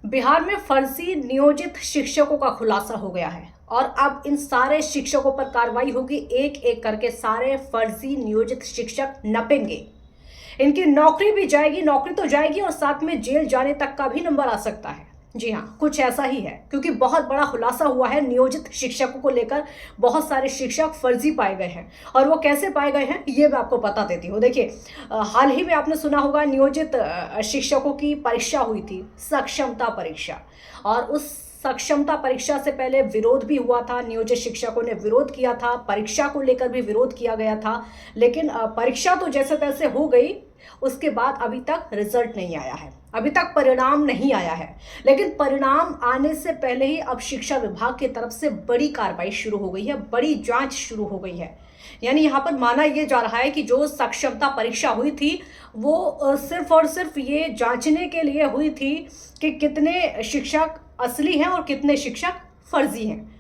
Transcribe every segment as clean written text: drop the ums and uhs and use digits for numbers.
बिहार में फर्जी नियोजित शिक्षकों का खुलासा हो गया है और अब इन सारे शिक्षकों पर कार्रवाई होगी। एक एक करके सारे फर्जी नियोजित शिक्षक नपेंगे। इनकी नौकरी भी जाएगी, नौकरी तो जाएगी और साथ में जेल जाने तक का भी नंबर आ सकता है। जी हाँ, कुछ ऐसा ही है क्योंकि बहुत बड़ा खुलासा हुआ है नियोजित शिक्षकों को लेकर। बहुत सारे शिक्षक फर्जी पाए गए हैं और वो कैसे पाए गए हैं ये मैं आपको बता देती हूँ। देखिए, हाल ही में आपने सुना होगा नियोजित शिक्षकों की परीक्षा हुई थी, सक्षमता परीक्षा। और उस सक्षमता परीक्षा से पहले विरोध भी हुआ था, नियोजित शिक्षकों ने विरोध किया था, परीक्षा को लेकर भी विरोध किया गया था। लेकिन परीक्षा तो जैसे तैसे हो गई, उसके बाद अभी तक रिजल्ट नहीं आया है, अभी तक परिणाम नहीं आया है। लेकिन परिणाम आने से पहले ही अब शिक्षा विभाग की तरफ से बड़ी कार्रवाई शुरू हो गई है, बड़ी जांच शुरू हो गई है। यानी यहाँ पर माना यह जा रहा है कि जो सक्षमता परीक्षा हुई थी वो सिर्फ और सिर्फ ये जांचने के लिए हुई थी कि कितने शिक्षक असली हैं और कितने शिक्षक फर्जी हैं।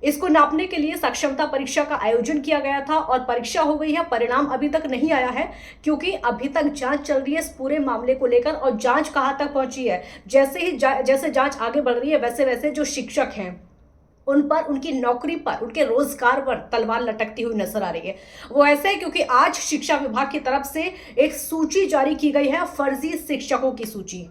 इसको नापने के लिए सक्षमता परीक्षा का आयोजन किया गया था और परीक्षा हो गई है। परिणाम अभी तक नहीं आया है क्योंकि अभी तक जांच चल रही है इस पूरे मामले को लेकर। और जांच कहां तक पहुंची है, जैसे जांच आगे बढ़ रही है वैसे वैसे जो शिक्षक हैं उन पर, उनकी नौकरी पर, उनके रोजगार पर तलवार लटकती हुई नजर आ रही है। वो ऐसे है क्योंकि आज शिक्षा विभाग की तरफ से एक सूची जारी की गई है, फर्जी शिक्षकों की सूची।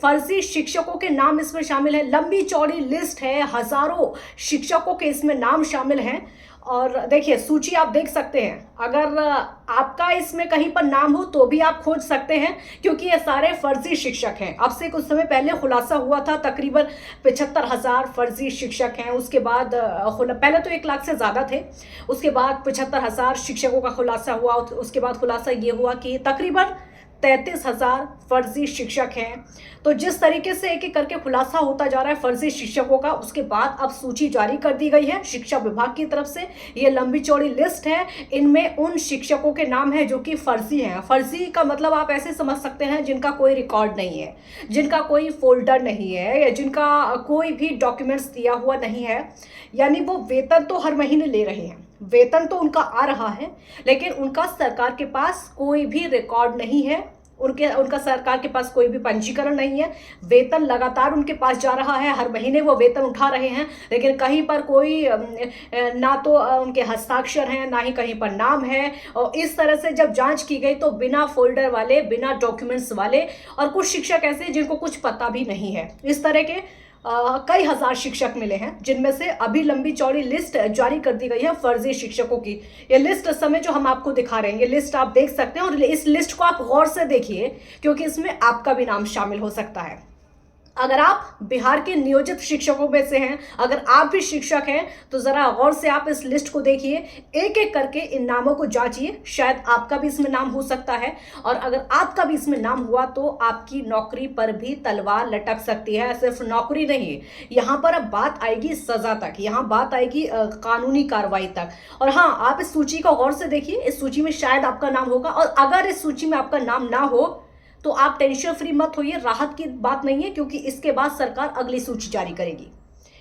फर्जी शिक्षकों के नाम इसमें शामिल है, लंबी चौड़ी लिस्ट है, हजारों शिक्षकों के इसमें नाम शामिल हैं। और देखिए, सूची आप देख सकते हैं। अगर आपका इसमें कहीं पर नाम हो तो भी आप खोज सकते हैं क्योंकि ये सारे फर्जी शिक्षक हैं। अब से कुछ समय पहले खुलासा हुआ था, तकरीबन 75,000 फर्जी शिक्षक हैं। उसके बाद पहले तो 1 लाख से ज़्यादा थे, उसके बाद 75,000 शिक्षकों का खुलासा हुआ। उसके बाद खुलासा ये हुआ कि तकरीबन 33,000 फर्जी शिक्षक हैं। तो जिस तरीके से एक एक करके खुलासा होता जा रहा है फर्जी शिक्षकों का, उसके बाद अब सूची जारी कर दी गई है शिक्षा विभाग की तरफ से। ये लंबी चौड़ी लिस्ट है, इनमें उन शिक्षकों के नाम है जो कि फर्जी हैं। फर्जी का मतलब आप ऐसे समझ सकते हैं जिनका कोई रिकॉर्ड नहीं है, जिनका कोई फोल्डर नहीं है, या जिनका कोई भी डॉक्यूमेंट्स दिया हुआ नहीं है। यानी वो वेतन तो हर महीने ले रहे हैं, वेतन तो उनका आ रहा है, लेकिन उनका सरकार के पास कोई भी रिकॉर्ड नहीं है, उनका सरकार के पास कोई भी पंजीकरण नहीं है। वेतन लगातार उनके पास जा रहा है, हर महीने वो वेतन उठा रहे हैं, लेकिन कहीं पर कोई ना तो उनके हस्ताक्षर हैं, ना ही कहीं पर नाम है। और इस तरह से जब जांच की गई तो बिना फोल्डर वाले, बिना डॉक्यूमेंट्स वाले, और कुछ शिक्षक ऐसे जिनको कुछ पता भी नहीं है, इस तरह के कई हजार शिक्षक मिले हैं, जिनमें से अभी लंबी चौड़ी लिस्ट जारी कर दी गई है फर्जी शिक्षकों की। ये लिस्ट इस समय जो हम आपको दिखा रहे हैं, ये लिस्ट आप देख सकते हैं और इस लिस्ट को आप गौर से देखिए क्योंकि इसमें आपका भी नाम शामिल हो सकता है। अगर आप बिहार के नियोजित शिक्षकों में से हैं, अगर आप भी शिक्षक हैं, तो जरा गौर से आप इस लिस्ट को देखिए, एक एक करके इन नामों को जांचिए। शायद आपका भी इसमें नाम हो सकता है, और अगर आपका भी इसमें नाम हुआ तो आपकी नौकरी पर भी तलवार लटक सकती है। सिर्फ नौकरी नहीं, यहाँ पर अब बात आएगी सजा तक, यहाँ बात आएगी कानूनी कार्रवाई तक। और हाँ, आप इस सूची को गौर से देखिए, इस सूची में शायद आपका नाम होगा, और अगर इस सूची में आपका नाम ना हो तो आप टेंशन फ्री मत होइए, राहत की बात नहीं है, क्योंकि इसके बाद सरकार अगली सूची जारी करेगी।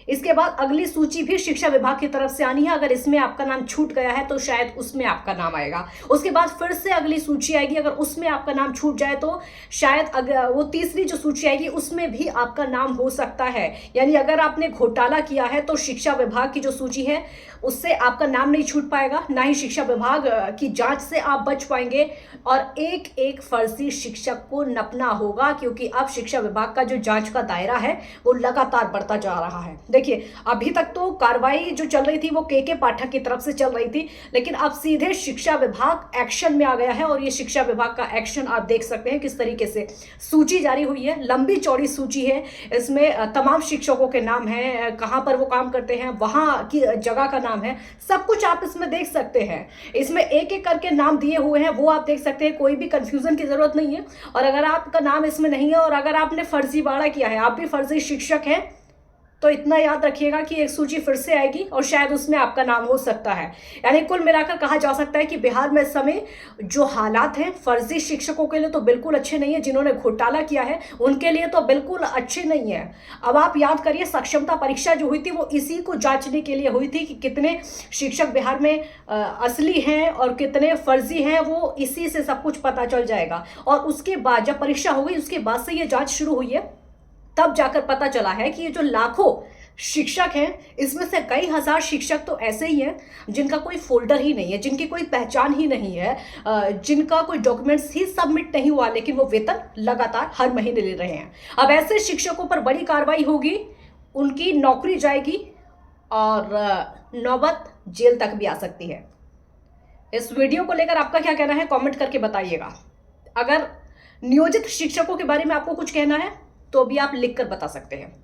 इसके बाद अगली सूची भी शिक्षा विभाग की तरफ से आनी है। अगर इसमें आपका नाम छूट गया है तो शायद उसमें आपका नाम आएगा। उसके बाद फिर से अगली सूची आएगी, अगर उसमें आपका नाम छूट जाए तो शायद वो तीसरी जो सूची आएगी उसमें भी आपका नाम हो सकता है। यानी अगर आपने घोटाला किया है तो शिक्षा विभाग की जो सूची है उससे आपका नाम नहीं छूट पाएगा, ना ही शिक्षा विभाग की जांच से आप बच पाएंगे। और एक एक फर्जी शिक्षक को नपना होगा, क्योंकि अब शिक्षा विभाग का जो जांच का दायरा है वो लगातार बढ़ता जा रहा है। देखिए, अभी तक तो कार्रवाई जो चल रही थी वो के पाठक की तरफ से चल रही थी, लेकिन अब सीधे शिक्षा विभाग एक्शन में आ गया है। और ये शिक्षा विभाग का एक्शन आप देख सकते हैं किस तरीके से सूची जारी हुई है, लंबी चौड़ी सूची है। इसमें तमाम शिक्षकों के नाम हैं, कहाँ पर वो काम करते हैं, वहाँ की जगह का नाम है, सब कुछ आप इसमें देख सकते हैं। इसमें एक एक करके नाम दिए हुए हैं, वो आप देख सकते हैं, कोई भी कंफ्यूजन की जरूरत नहीं है। और अगर आपका नाम इसमें नहीं है और अगर आपने फर्जीवाड़ा किया है, आप भी फर्जी शिक्षक हैं, तो इतना याद रखिएगा कि एक सूची फिर से आएगी और शायद उसमें आपका नाम हो सकता है। यानी कुल मिलाकर कहा जा सकता है कि बिहार में इस समय जो हालात हैं फर्जी शिक्षकों के लिए तो बिल्कुल अच्छे नहीं है। जिन्होंने घोटाला किया है उनके लिए तो बिल्कुल अच्छे नहीं है। अब आप याद करिए, सक्षमता परीक्षा जो हुई थी वो इसी को जांचने के लिए हुई थी कि कितने शिक्षक बिहार में असली हैं और कितने फर्जी हैं, वो इसी से सब कुछ पता चल जाएगा। और उसके बाद जब परीक्षा हो गई उसके बाद से ये जांच शुरू हुई है, तब जाकर पता चला है कि ये जो लाखों शिक्षक हैं, इसमें से कई हजार शिक्षक तो ऐसे ही हैं जिनका कोई फोल्डर ही नहीं है, जिनकी कोई पहचान ही नहीं है, जिनका कोई डॉक्यूमेंट्स ही सबमिट नहीं हुआ, लेकिन वो वेतन लगातार हर महीने ले रहे हैं। अब ऐसे शिक्षकों पर बड़ी कार्रवाई होगी, उनकी नौकरी जाएगी और नौबत जेल तक भी आ सकती है। इस वीडियो को लेकर आपका क्या कहना है, कमेंट करके बताइएगा। अगर नियोजित शिक्षकों के बारे में आपको कुछ कहना है तो भी आप लिखकर बता सकते हैं।